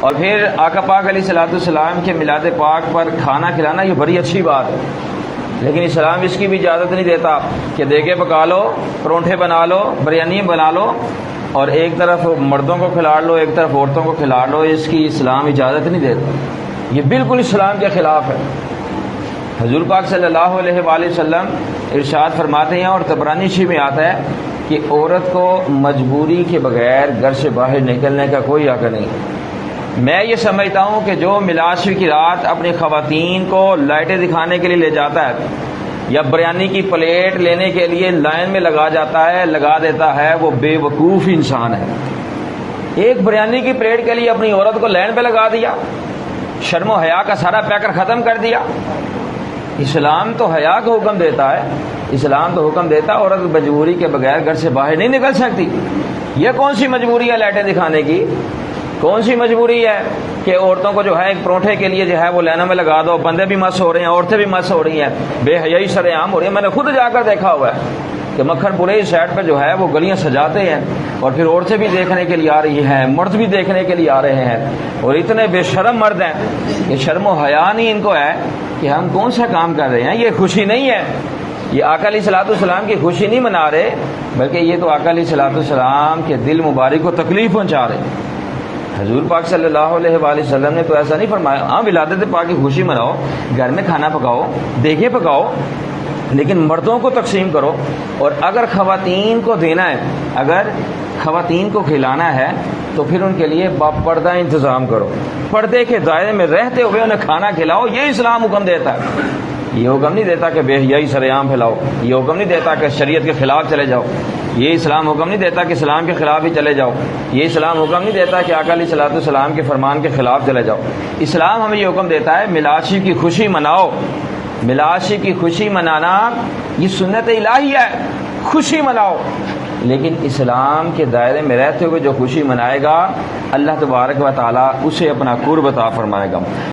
اور پھر آقا پاک علیہ الصلوۃ والسلام کے میلاد پاک پر کھانا کھلانا یہ بڑی اچھی بات ہے، لیکن اسلام اس کی بھی اجازت نہیں دیتا کہ دیگے پکا لو، پرونٹھے بنا لو، بریانی بنا لو اور ایک طرف مردوں کو کھلا لو ایک طرف عورتوں کو کھلا لو، اس کی اسلام اجازت نہیں دیتا، یہ بالکل اسلام کے خلاف ہے۔ حضور پاک صلی اللہ علیہ وآلہ وسلم ارشاد فرماتے ہیں اور طبرانی شریف میں آتا ہے کہ عورت کو مجبوری کے بغیر گھر سے باہر نکلنے کا کوئی حق نہیں۔ میں یہ سمجھتا ہوں کہ جو میلاد شریف کی رات اپنی خواتین کو لائٹیں دکھانے کے لیے لے جاتا ہے یا بریانی کی پلیٹ لینے کے لیے لائن میں لگا دیتا ہے وہ بے وقوف انسان ہے۔ ایک بریانی کی پلیٹ کے لیے اپنی عورت کو لائن پہ لگا دیا، شرم و حیا کا سارا پیکر ختم کر دیا۔ اسلام تو حیا کا حکم دیتا ہے، اسلام تو حکم دیتا ہے عورت مجبوری کے بغیر گھر سے باہر نہیں نکل سکتی۔ یہ کون سی مجبوری ہے لائٹیں دکھانے کی؟ کون سی مجبوری ہے کہ عورتوں کو جو ہے ایک پروٹھے کے لیے جو ہے وہ لائنوں میں لگا دو، بندے بھی مس ہو رہے ہیں عورتیں بھی مس ہو رہی ہیں، بے حیائی سر عام ہو رہی ہے۔ میں نے خود جا کر دیکھا ہوا ہے کہ مکھن پورے سائڈ پہ جو ہے وہ گلیاں سجاتے ہیں اور پھر عورتیں بھی دیکھنے کے لیے آ رہی ہیں، مرد بھی دیکھنے کے لیے آ رہے ہیں، اور اتنے بے شرم مرد ہیں کہ شرم و حیا نہیں ان کو ہے کہ ہم کون سا کام کر رہے ہیں۔ یہ خوشی نہیں ہے، یہ آقا علیہ الصلوۃ والسلام کی خوشی نہیں منا رہے، بلکہ یہ تو آقا علیہ الصلوۃ والسلام کے دل مبارک کو تکلیف پہنچا رہے۔ حضور پاک صلی اللہ علیہ وآلہ وسلم نے تو ایسا نہیں فرمایا، ہاں ولادت پاک کی خوشی مناؤ، گھر میں کھانا پکاؤ، دیگیں پکاؤ، لیکن مردوں کو تقسیم کرو، اور اگر خواتین کو دینا ہے، اگر خواتین کو کھلانا ہے تو پھر ان کے لیے باپردہ انتظام کرو، پردے کے دائرے میں رہتے ہوئے انہیں کھانا کھلاؤ۔ یہ اسلام حکم دیتا ہے، یہ حکم نہیں دیتا کہ بے حیائی سر عام پھیلاؤ، یہ حکم نہیں دیتا کہ شریعت کے خلاف چلے جاؤ، یہ اسلام حکم نہیں دیتا کہ اسلام کے خلاف ہی چلے جاؤ، یہ اسلام حکم نہیں دیتا کہ آقا علیہ الصلوۃ والسلام کے فرمان کے خلاف چلے جاؤ۔ اسلام ہمیں یہ حکم دیتا ہے میلاد شریف کی خوشی مناؤ، میلاد شریف کی خوشی منانا یہ سنت الہی ہے، خوشی مناؤ، لیکن اسلام کے دائرے میں رہتے ہوئے جو خوشی منائے گا اللہ تبارک و تعالیٰ اسے اپنا قرب عطا فرمائے گا۔